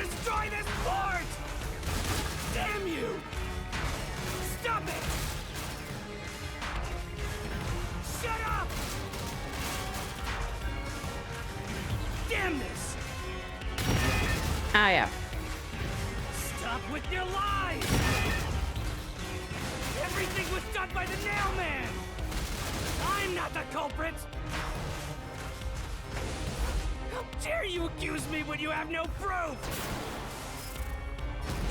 destroy this fort! Damn you! Stop it! Shut up! Damn this! Ah ja. Stop with your lies! Everything was done by the nail man! I'm not the culprit! How dare you accuse me when you have no proof?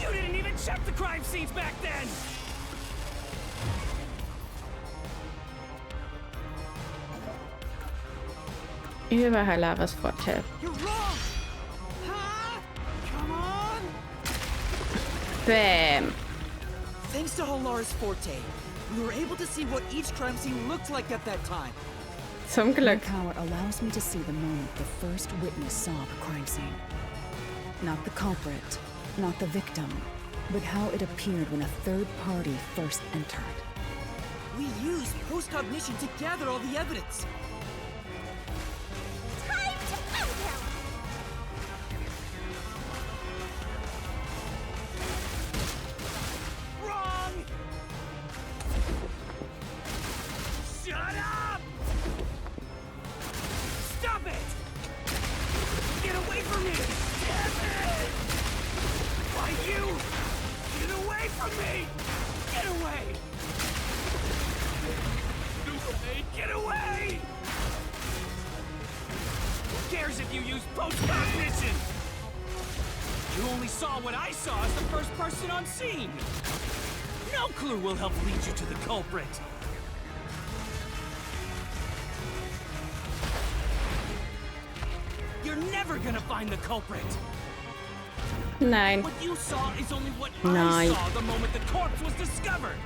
You didn't even check the crime scenes back then! Über Laras Vorteil. You're wrong! Huh? Come on! Bam. Thanks to Hallar's forte, we were able to see what each crime scene looked like at that time. Zum My Glück. power allows me to see the moment the first witness saw the crime scene. Not the culprit, not the victim, but how it appeared when a third party first entered. We used post-cognition to gather all the evidence. Time to countdown! Wrong! Shut up! Stop it! Get away from me! Damn it! Why you? Get away from me! Get away! Get away! Who cares if you use post-cognition? You only saw what I saw as the first person on scene! No clue will help lead you to the culprit! You're never gonna find the culprit! Nein. What you saw is only what Nein. I saw the moment the corpse was discovered!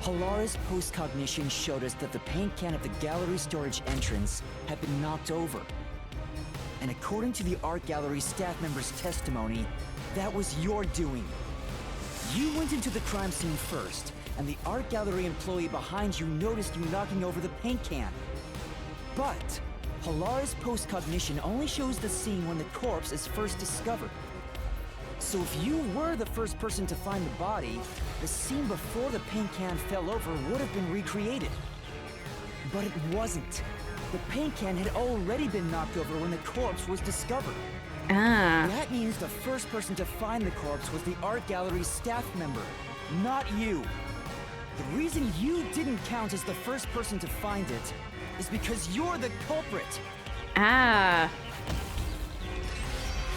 Hallar's post-cognition showed us that the paint can at the gallery storage entrance had been knocked over. And according to the art gallery staff member's testimony, that was your doing. You went into the crime scene first, and the art gallery employee behind you noticed you knocking over the paint can. But Hallar's post-cognition only shows the scene when the corpse is first discovered. So if you were the first person to find the body, the scene before the paint can fell over would have been recreated. But it wasn't. The paint can had already been knocked over when the corpse was discovered. Ah. That means the first person to find the corpse was the art gallery's staff member, not you. The reason you didn't count as the first person to find it is because you're the culprit. Ah.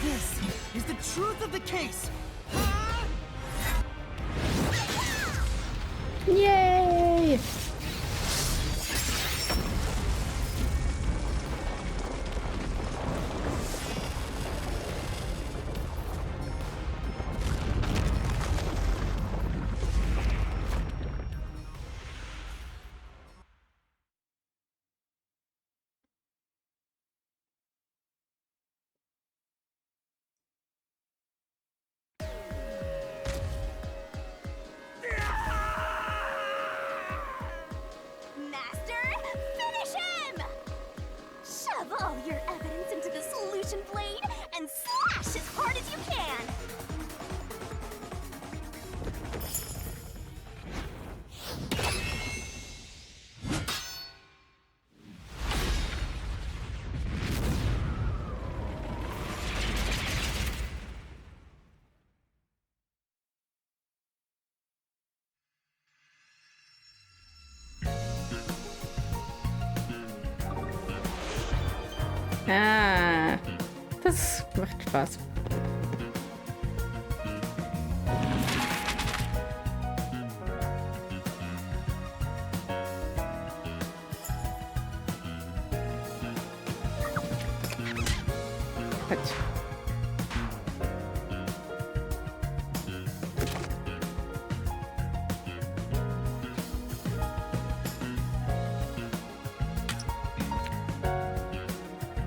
This is the truth of the case. Yay! Master, finish him! Shove all your evidence into the solution blade and slash as hard as you can! Ah, das macht Spaß. Gut.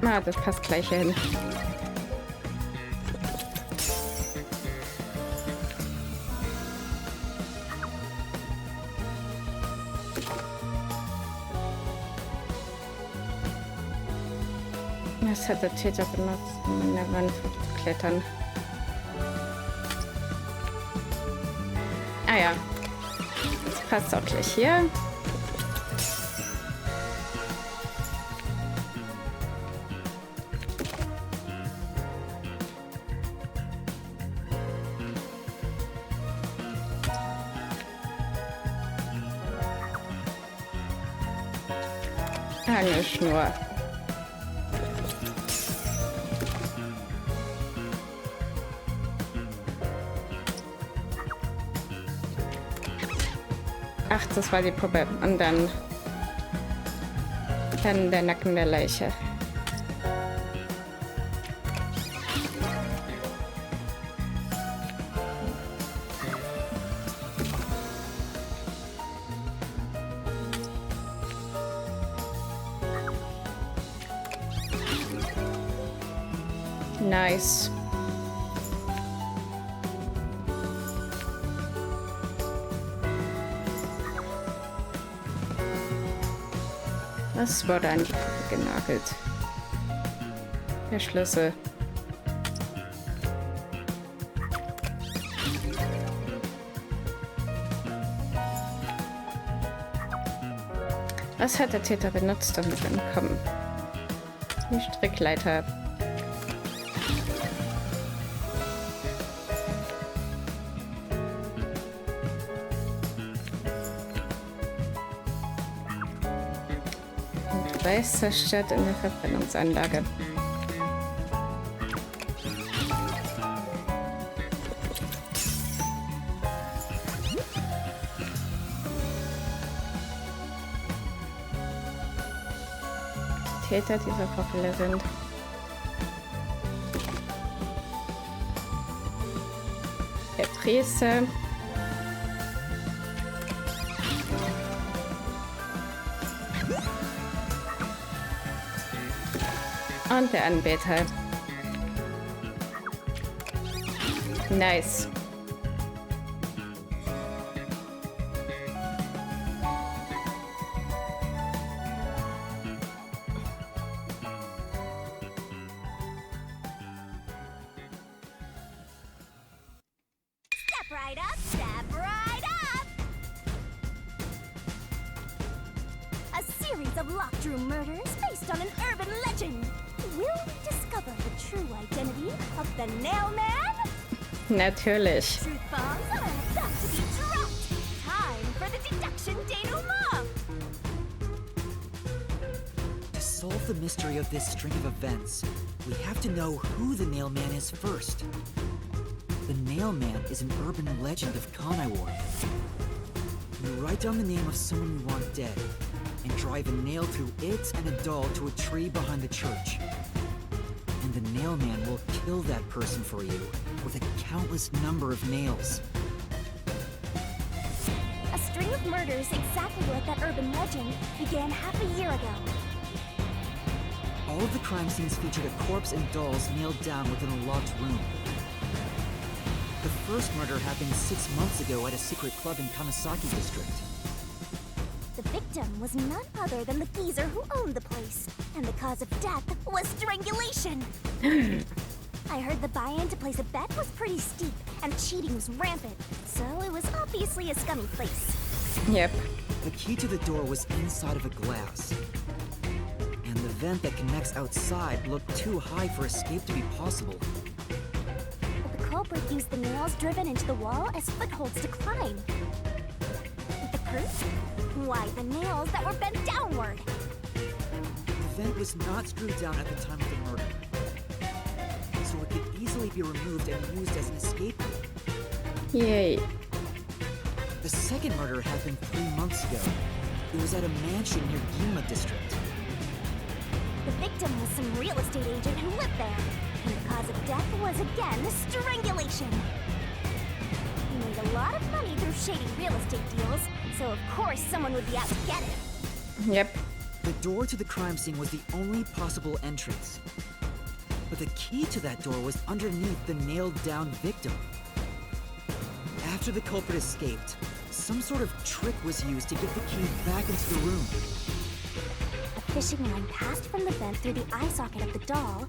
Ah, das passt gleich hin. Das hat der Täter benutzt, um an der Wand zu klettern. Ah ja. Das passt auch gleich hier. Eine Schnur. Ach, das war die Puppe. Und dann der Nacken der Leiche. Nice. Was wurde an die Puppe genagelt? Der Schlüssel. Was hat der Täter benutzt, um zu entkommen? Die Strickleiter. Weiß zerstört in der Verbrennungsanlage. Täter dieser Vorfälle sind. Der Priester. Und der Anbeter. Nice. Step right up, step right up! A series of locked room murders based on an urban legend. Will we discover the true identity of the Nail Man? Natürlich. Truth bombs are about to be dropped. Time for the deduction denouement. To solve the mystery of this string of events, we have to know who the Nail Man is first. The Nail Man is an urban legend of Kanaiwar. You write down the name of someone you want dead, and drive a nail through it and a doll to a tree behind the church. And the Nail Man will kill that person for you with a countless number of nails. A string of murders exactly like that urban legend began half a year ago. All of the crime scenes featured a corpse and dolls nailed down within a locked room. The first murder happened 6 months ago at a secret club in Kanasaki district. The victim was none other than the geezer who owned the place, and the cause of death was strangulation. I heard the buy-in to place a bet was pretty steep, and cheating was rampant, so it was obviously a scummy place. Yep. The key to the door was inside of a glass. And the vent that connects outside looked too high for escape to be possible. But the culprit used the nails driven into the wall as footholds to climb. The proof? Why, the nails that were bent downward. The vent was not screwed down at the time of the murder, so it could easily be removed and used as an escape route. Yay. The second murder happened 3 months ago. It was at a mansion near Diesmal district. The victim was some real estate agent who lived there, and the cause of death was again strangulation. He made a lot of money through shady real estate deals, so of course someone would be out to get him. Yep. The door to the crime scene was the only possible entrance. But the key to that door was underneath the nailed-down victim. After the culprit escaped, some sort of trick was used to get the key back into the room. A fishing line passed from the vent through the eye socket of the doll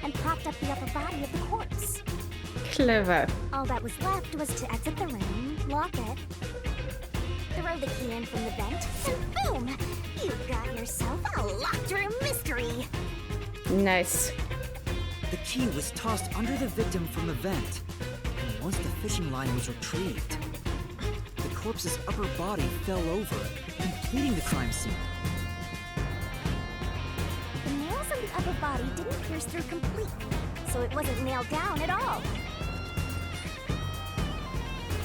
and propped up the upper body of the corpse. Clever. All that was left was to exit the room, lock it, throw the key in from the vent, and boom! You've got yourself a locked room mystery! Nice. The key was tossed under the victim from the vent, and once the fishing line was retrieved, the corpse's upper body fell over, completing the crime scene. The nails on the upper body didn't pierce through completely, so it wasn't nailed down at all.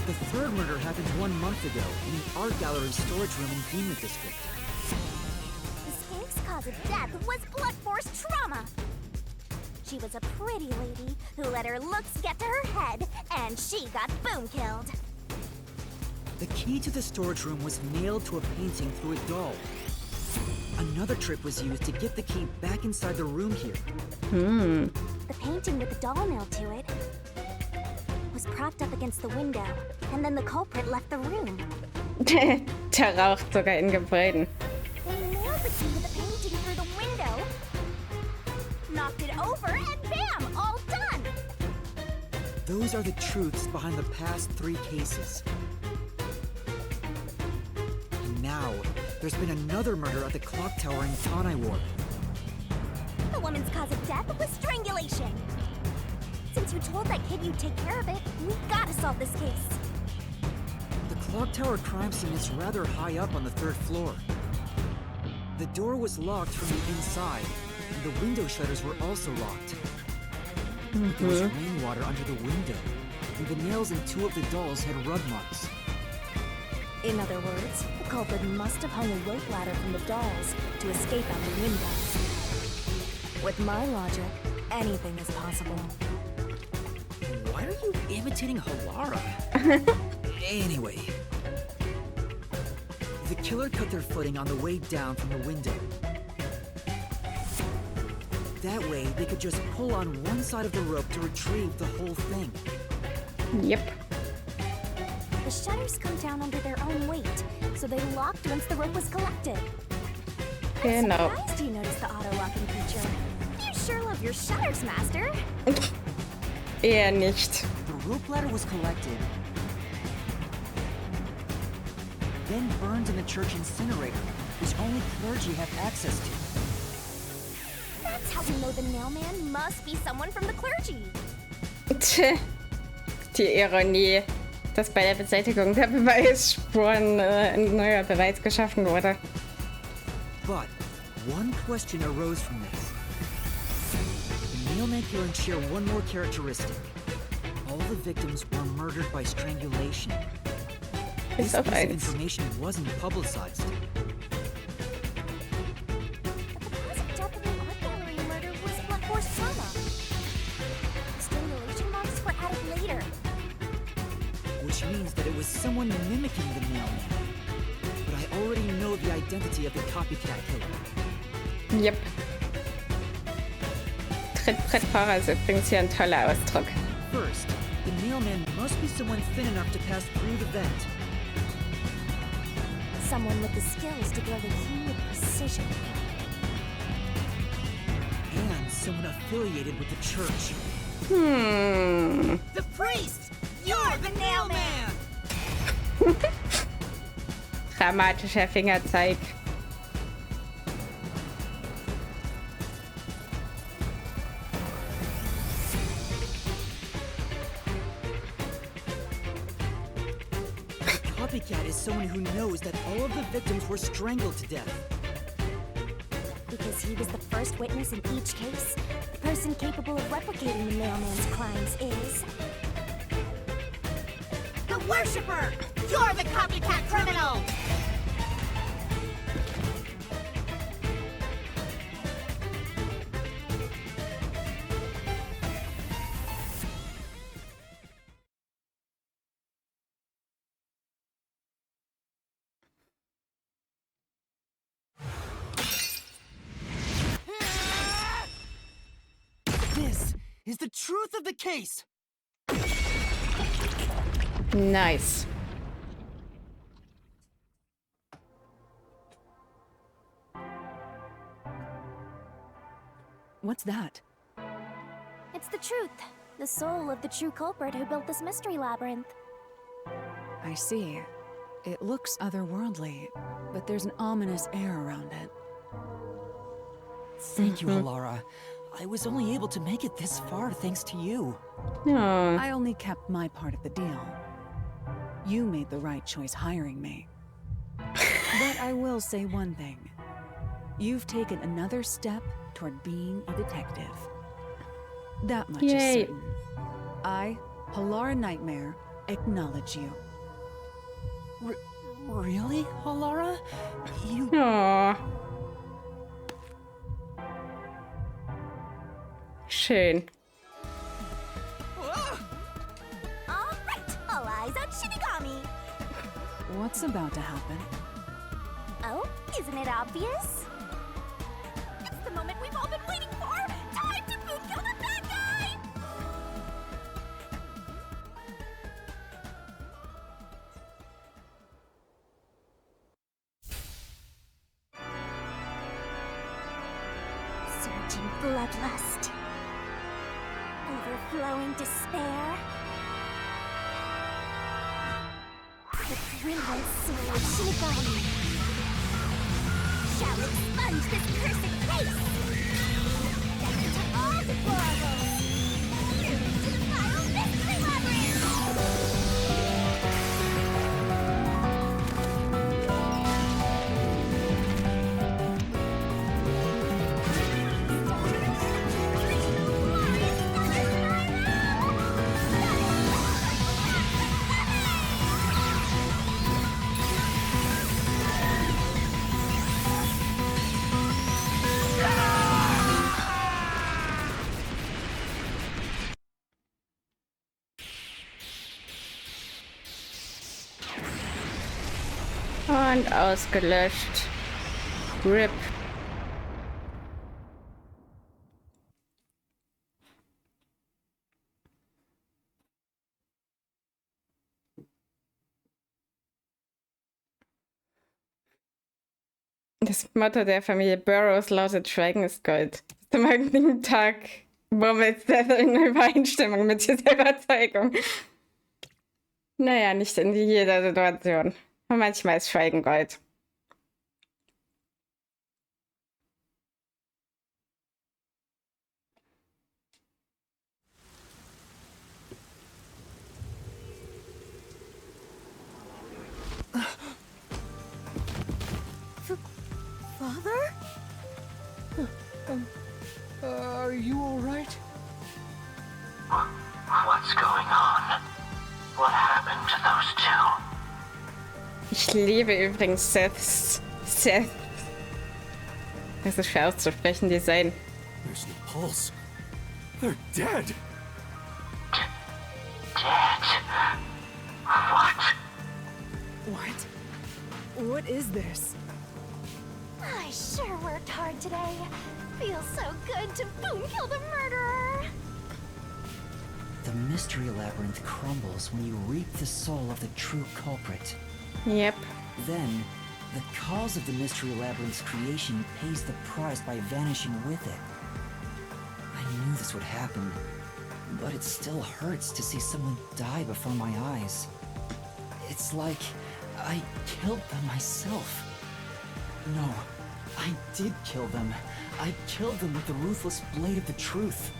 The third murder happened 1 month ago in an art gallery storage room in Diesmal district. The skank's cause of death was blunt force trauma. She was a pretty lady who let her looks get to her head, and she got boom killed. The key to the storage room was nailed to a painting through a doll. Another trick was used to get the key back inside the room here. The painting with the doll nailed to it was propped up against the window, and then the culprit left the room. Der raucht sogar in Gebäuden. They nailed the key to the painting through the window, knocked it over, and bam! All done! Those are the truths behind the past 3 cases. And now, there's been another murder at the clock tower in Tanaiwar. The woman's cause of death was strangulation. Since you told that kid you'd take care of it, we gotta solve this case. The clock tower crime scene is rather high up on the 3rd floor. The door was locked from the inside, and the window shutters were also locked. There was rainwater under the window, and the nails in 2 of the dolls had rub marks. In other words, the culprit must have hung a rope ladder from the dolls to escape out the window. With my logic, anything is possible. Why are you imitating Halara? Anyway. The killer cut their footing on the way down from the window. That way, they could just pull on one side of the rope to retrieve the whole thing. Yep. The shutters come down under their own weight, so they locked once the rope was collected. I'm Genau. surprised you noticed the auto-locking feature. You sure love your shutters, Master. Eher nicht. The rope ladder was collected, then burned in the church incinerator, which only clergy have access to. That's how we know the nailman must be someone from the clergy. Tch. Die Ironie, dass bei der Beseitigung der Beweisspuren ein neuer Beweis geschaffen wurde. But one question arose from this. The nailman killer share one more characteristic. All the victims were murdered by strangulation. Bis This auf piece of eins. information wasn't publicized. But the cause of death in the art gallery murder was blunt force trauma. Strangulation marks were added later. Which means that it was someone mimicking the mailman. But I already know the identity of the copycat killer. Yep. Trittbrettfahrer ist übrigens hier ein toller Ausdruck. First, the mailman must be someone thin enough to pass through the vent. Someone with the skills to throw the key with precision. And someone affiliated with the church. The priest! You're the nailman! Dramatischer Fingerzeig. Copycat is someone who knows that all of the victims were strangled to death. Because he was the first witness in each case, the person capable of replicating the mailman's crimes is... The Worshipper! You're the copycat criminal! This is the truth of the case! Nice. What's that? It's the truth. The soul of the true culprit who built this mystery labyrinth. I see. It looks otherworldly, but there's an ominous air around it. Thank you, Halara. I was only able to make it this far thanks to you. Oh, I only kept my part of the deal. You made the right choice hiring me. But I will say one thing. You've taken another step toward being a detective. That much Yay. is certain. I, Halara Nightmare, acknowledge you. Really, Halara? You... oh. Schön. All right, all eyes on Shinigami. What's about to happen? Oh, isn't it obvious? It's the moment we've all been waiting for! Time to boom kill the bad guy! Surging bloodlust. Overflowing despair. The brilliant soul of Shinigami shall expunge this cursed case! Death to all deplorables! Doom to the final mystery labyrinth! Und ausgelöscht. RIP. Das Motto der Familie Burroughs lautet Schweigen ist Gold. Am heutigen Tag murmelst du in Übereinstimmung mit dieser Überzeugung. Naja, nicht in jeder Situation. Und manchmal ist Schweigen Gold. Father? Are you alright? What's going on? What happened to those two? Ich liebe übrigens Seth. Das ist schwer auszusprechen, Design. There's no pulse. They're dead. Dead? What? What? What is this? I sure worked hard today. Feels so good to boom kill the murderer. The mystery labyrinth crumbles when you reap the soul of the true culprit. Yep. Then, the cause of the mystery labyrinth's creation pays the price by vanishing with it. I knew this would happen, but it still hurts to see someone die before my eyes. It's like I killed them myself. No, I did kill them. I killed them with the ruthless blade of the truth.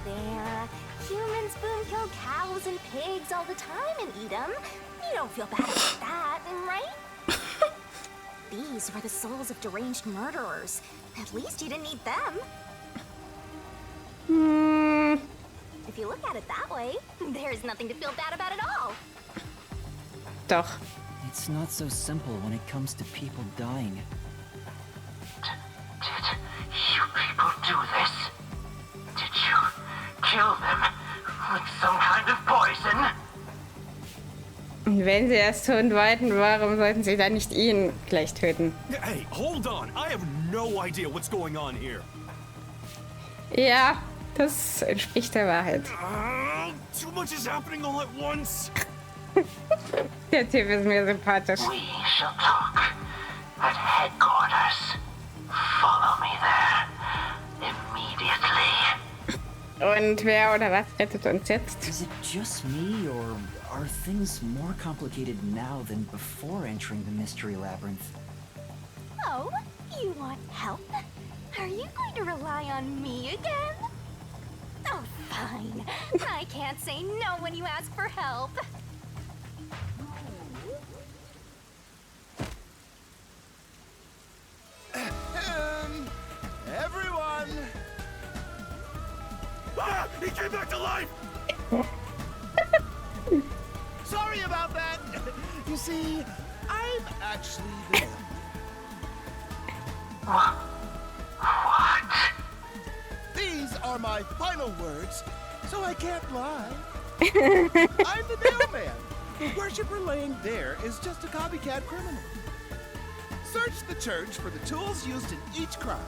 There. Humans boom kill cows and pigs all the time and eat them. You don't feel bad about that, right? these were the souls of deranged murderers. At least you didn't eat them. If you look at it that way, there's nothing to feel bad about at all. Doch. It's not so simple when it comes to people dying. Did you people do this? Did you kill them with some kind of poison? Und wenn sie erst Hund wollten, warum sollten sie dann nicht ihn gleich töten? Hey, hold on. I have no idea what's going on here. Ja, das entspricht der Wahrheit. Too much is happening all at once. Der Typ ist mir sympathisch. We shall talk at headquarters. Follow me there immediately. Und wer oder was rettet uns jetzt? Is it just me, or are things more complicated now than before entering the mystery labyrinth? Oh, you want help? Are you going to rely on me again? Oh, fine. I can't say no when you ask for help. Everyone! Ah! He came back to life! Sorry about that! You see, I'm actually the... What? These are my final words, so I can't lie. I'm the mailman. The worshiper laying there is just a copycat criminal. Search the church for the tools used in each crime.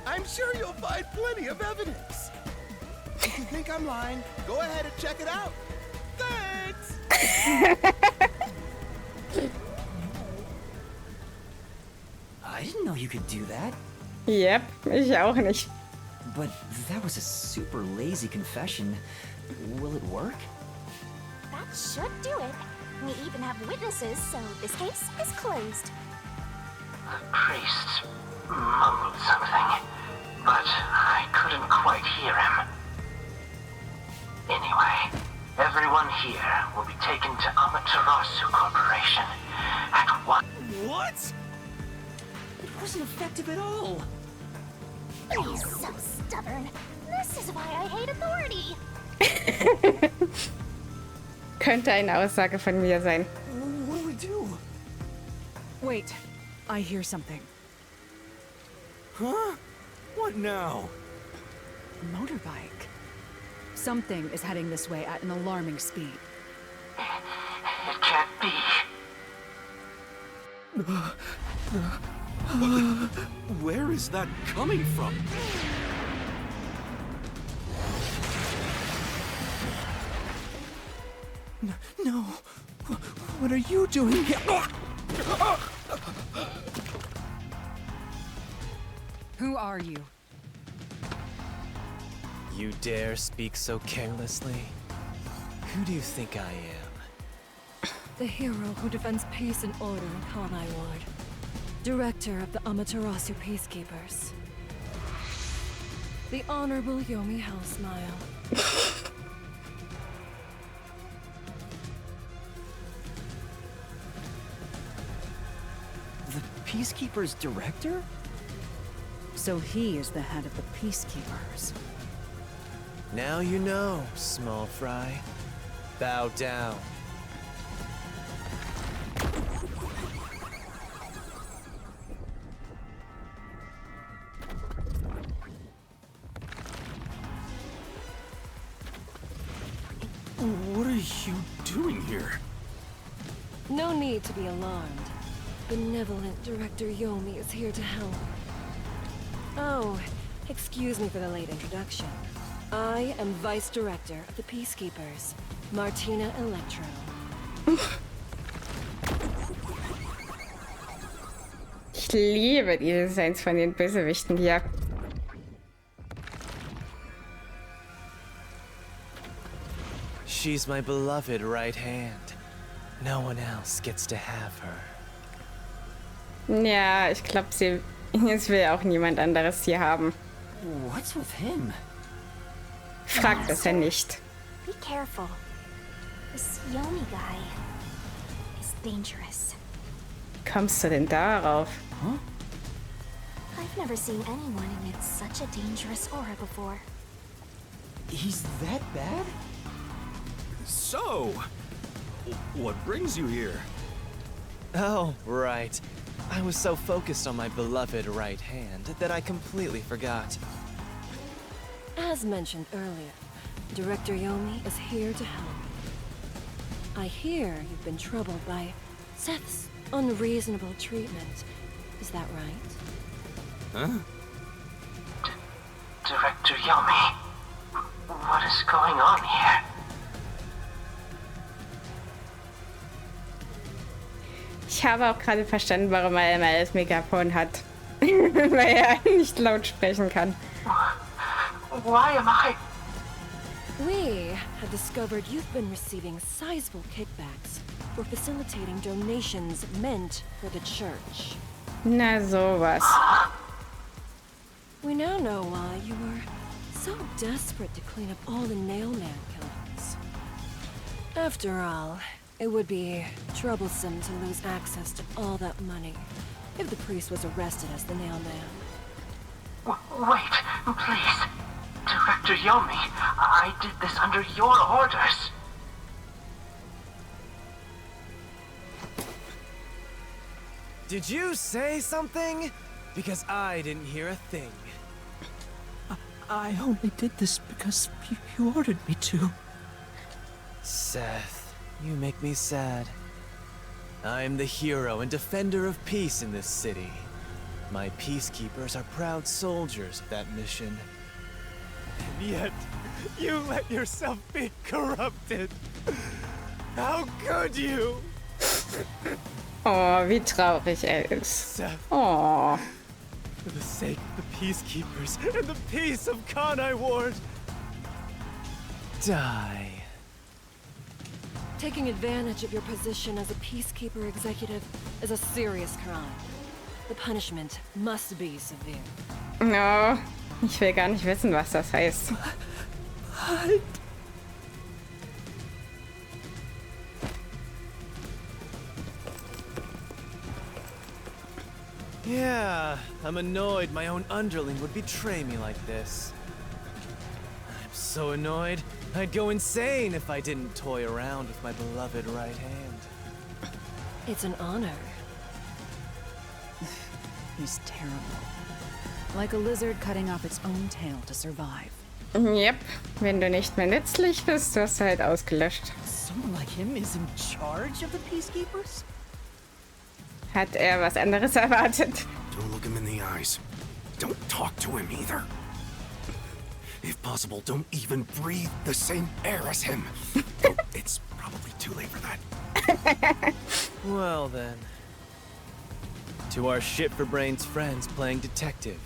I'm sure you'll find plenty of evidence. If you think I'm lying, go ahead and check it out. Thanks! I didn't know you could do that. Yep, ich auch nicht. But that was a super lazy confession. Will it work? That should do it. We even have witnesses, so this case is closed. The priest mumbled something, but I couldn't quite hear him. Anyway, everyone here will be taken to Amaterasu Corporation at one. What? It wasn't effective at all. He's so stubborn. This is why I hate authority. Könnte eine Aussage von mir sein. What do we do? Wait, I hear something. Huh? What now? A motorbike. Something is heading this way at an alarming speed. It can't be. Where is that coming from? No. What are you doing here? Who are you? You dare speak so carelessly? Who do you think I am? The hero who defends peace and order in Kanai Ward. Director of the Amaterasu Peacekeepers. The Honorable Yomi Hellsmile. The Peacekeeper's director? So he is the head of the Peacekeepers. Now you know, small fry. Bow down. What are you doing here? No need to be alarmed. Benevolent Director Yomi is here to help. Oh, excuse me for the late introduction. I am Vice Director of the Peacekeepers, Martina Electro. Ich liebe die Designs von den Bösewichten hier. She's my beloved right hand. No one else gets to have her. Ja, ich glaube, es will auch niemand anderes hier haben. What's with him? Fragt es ja nicht. Be careful. This Yomi guy is dangerous. kommst du denn darauf? I've never seen anyone emit such a dangerous aura before. He's that bad? So, what brings you here? Oh, right. I was so focused on my beloved right hand that I completely forgot. As mentioned earlier, Director Yomi is here to help. I hear you've been troubled by Seth's unreasonable treatment. Is that right? Huh? Director Yomi, what is going on here? Ich habe auch gerade verstanden, warum er immer das Megafon hat. Weil er nicht laut sprechen kann. Why am I... We have discovered you've been receiving sizable kickbacks for facilitating donations meant for the church. Na sowas. We now know why you were so desperate to clean up all the Nailman killings. After all, it would be troublesome to lose access to all that money if the priest was arrested as the Nailman. Wait, please. Director Yomi, I did this under your orders. Did you say something? Because I didn't hear a thing. I only did this because you ordered me to. Seth, you make me sad. I'm the hero and defender of peace in this city. My peacekeepers are proud soldiers of that mission. And yet, you let yourself be corrupted. How could you? Oh, wie traurig er ist. Seth, Oh. for the sake of the peacekeepers and the peace of Kanai Ward, die. Taking advantage of your position as a peacekeeper executive is a serious crime. The punishment must be severe. No, ich will gar nicht wissen, was das heißt. Halt! Yeah, I'm annoyed my own underling would betray me like this. I'm so annoyed, I'd go insane if I didn't toy around with my beloved right hand. It's an honor. He's terrible. Like a lizard cutting off its own tail to survive. Yep, wenn du nicht mehr nützlich bist, wirst du halt ausgelöscht. Someone like him is in charge of the peacekeepers? Hat er was anderes erwartet? Don't look him in the eyes. Don't talk to him either. If possible, don't even breathe the same air as him. Though it's probably too late for that. Well then. To our shit-for-brains friends playing detective.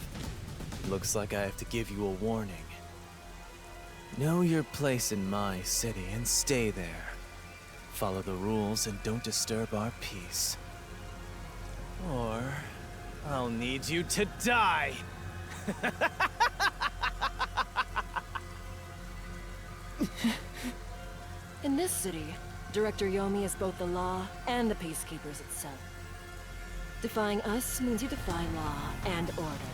Looks like I have to give you a warning. Know your place in my city and stay there. Follow the rules and don't disturb our peace. Or I'll need you to die! In this city, Director Yomi is both the law and the peacekeepers itself. Defying us means you defy law and order.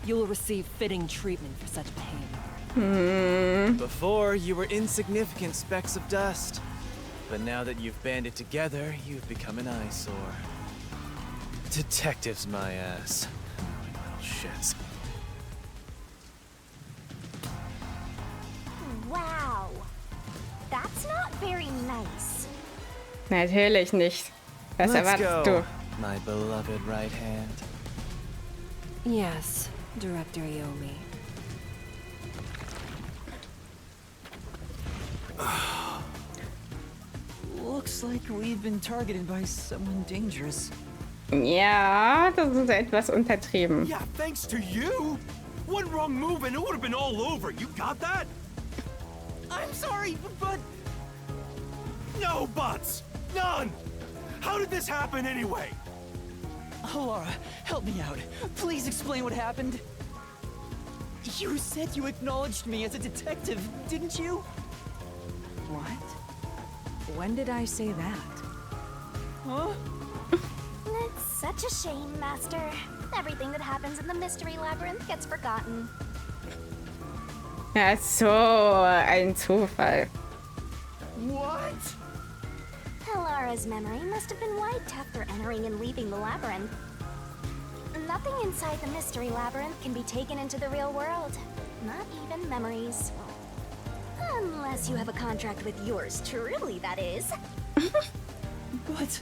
You will receive fitting treatment for such behavior. Before, you were insignificant specks of dust. But now that you've banded together, you've become an eyesore. Detectives, my ass. Annoying little shits. Wow. That's not very nice. Natürlich nicht. Was Let's erwartest go, du? my beloved right hand. Yes, Director Yomi. Looks like we've been targeted by someone dangerous. Ja, das ist etwas untertrieben. Yeah, thanks to you. One wrong move and it would have been all over. You got that? I'm sorry, but... No buts. None. How did this happen anyway? Laura, help me out. Please explain what happened. You said you acknowledged me as a detective, didn't you? What? When did I say that? Huh? Let's Such a shame, Master. Everything that happens in the Mystery Labyrinth gets forgotten. Ja, so ein Zufall. What? Helara's memory must have been wiped after entering and leaving the labyrinth. Nothing inside the Mystery Labyrinth can be taken into the real world. Not even memories. Unless you have a contract with yours truly, that is. But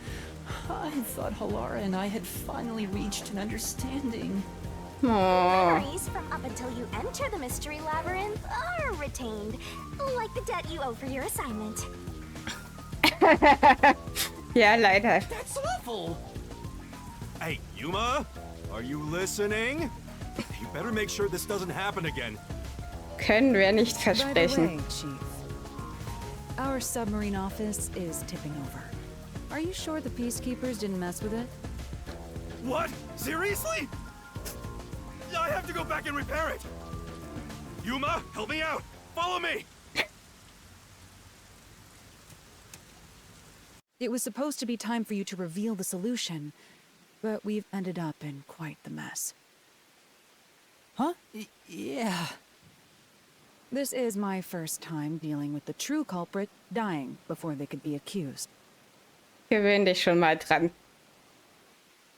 I thought Halara and I had finally reached an understanding. Memories from up until you enter the Mystery Labyrinth are retained, like the debt you owe for your assignment. Ja, leider. That's awful. Hey, Yuma, are you listening? You better make sure this doesn't happen again. Können wir nicht By the versprechen. way, Chief, our submarine office is tipping over. Are you sure the Peacekeepers didn't mess with it? What? Seriously? I have to go back and repair it. Yuma, help me out. Follow me. It was supposed to be time for you to reveal the solution, but we've ended up in quite the mess. Huh? Yeah. This is my first time dealing with the true culprit dying before they could be accused. Gewöhn dich schon mal dran.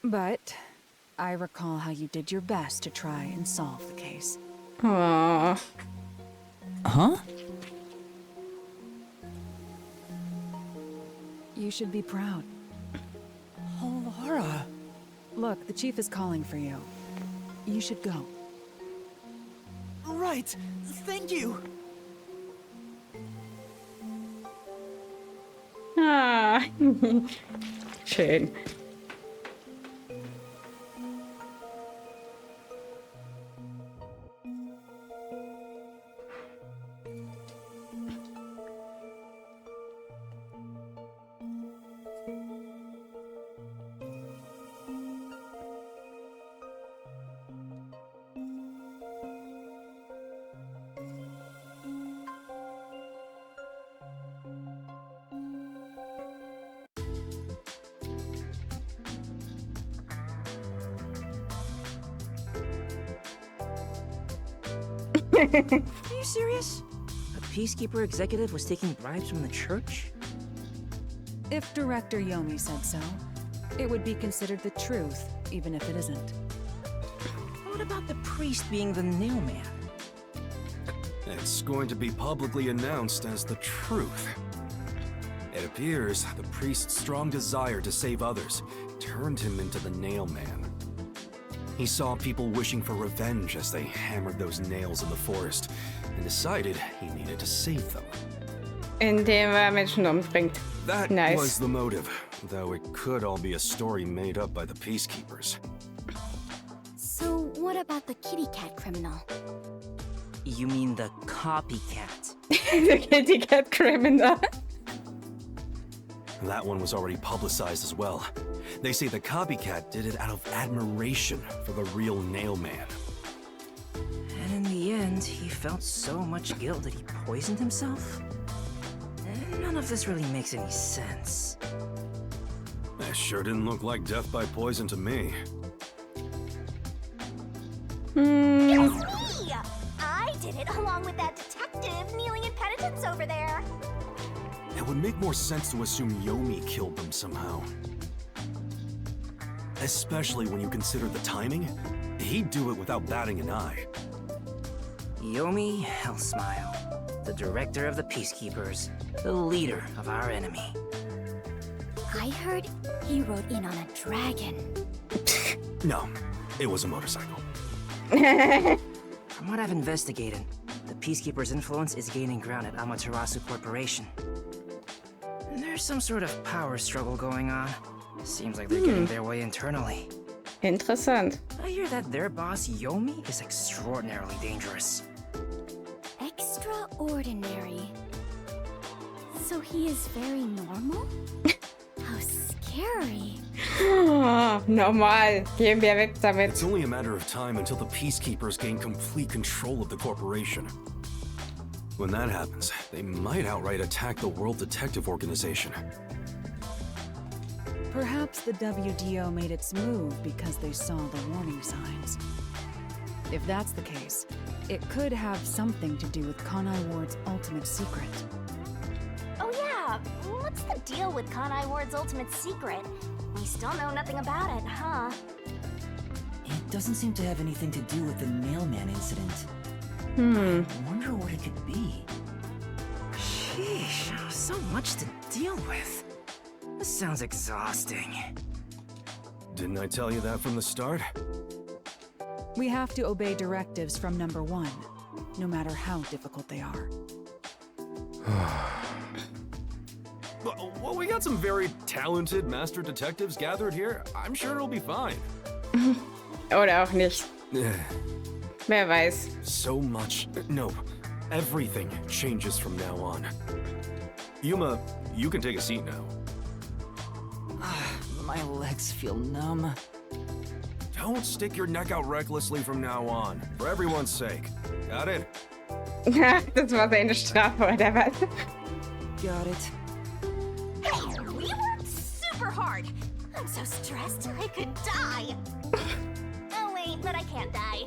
But I recall how you did your best to try and solve the case. Oh. Huh? You should be proud. Halara. Look, the chief is calling for you. You should go. Right. Thank you. Ah. Schön. Are you serious? A Peacekeeper executive was taking bribes from the church? If Director Yomi said so, it would be considered the truth, even if it isn't. What about the priest being the nailman? It's going to be publicly announced as the truth. It appears the priest's strong desire to save others turned him into the nailman. He saw people wishing for revenge as they hammered those nails in the forest and decided he needed to save them. Indem Menschen umbringt. That Nice. was the motive, though it could all be a story made up by the Peacekeepers. So, what about the kitty cat criminal? You mean the copycat? The kitty cat criminal. That one was already publicized as well. They say the copycat did it out of admiration for the real nailman. And in the end, he felt so much guilt that he poisoned himself? None of this really makes any sense. That sure didn't look like death by poison to me. It's me! I did it along with that detective kneeling in penitence over there. It would make more sense to assume Yomi killed them somehow. Especially when you consider the timing. He'd do it without batting an eye. Yomi Hellsmile, the director of the Peacekeepers, the leader of our enemy. I heard he rode in on a dragon. No, it was a motorcycle. From what I've investigated, the Peacekeepers' influence is gaining ground at Amaterasu Corporation. There's some sort of power struggle going on. Seems like they're getting their way internally. Interessant. I hear that their boss, Yomi, is extraordinarily dangerous. Extraordinary. So he is very normal? How scary. Normal. Gehen wir weg damit. It's only a matter of time until the Peacekeepers gain complete control of the corporation. When that happens, they might outright attack the World Detective Organization. Perhaps the WDO made its move because they saw the warning signs. If that's the case, it could have something to do with Kanai Ward's ultimate secret. Oh yeah, what's the deal with Kanai Ward's ultimate secret? We still know nothing about it, huh? It doesn't seem to have anything to do with the mailman incident. I wonder what it could be. Sheesh, so much to deal with. This sounds exhausting. Didn't I tell you that from the start? We have to obey directives from number 1, no matter how difficult they are. Well, we got some very talented master detectives gathered here. I'm sure it'll be fine. Oder auch nicht. Wer weiß. So much. No, everything changes from now on. Yuma, you can take a seat now. My legs feel numb. Don't stick your neck out recklessly from now on, for everyone's sake. Got it? Das war seine Strafe, oder was? Got it. Hey, we worked super hard. I'm so stressed I could die. Oh wait, but I can't die.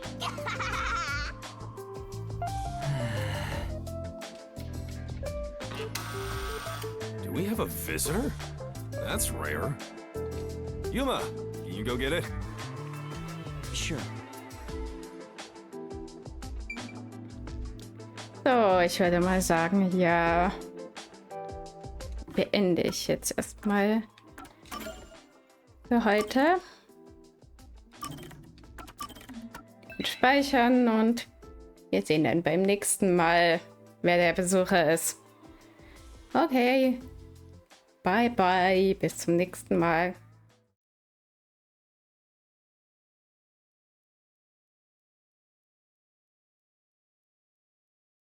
Do we have a visitor? That's rare. Yuma, can you go get it? Sure. So, ich würde mal sagen, ja, beende ich jetzt erstmal für heute. Und speichern und wir sehen dann beim nächsten Mal, wer der Besucher ist. Okay, bye bye, bis zum nächsten Mal.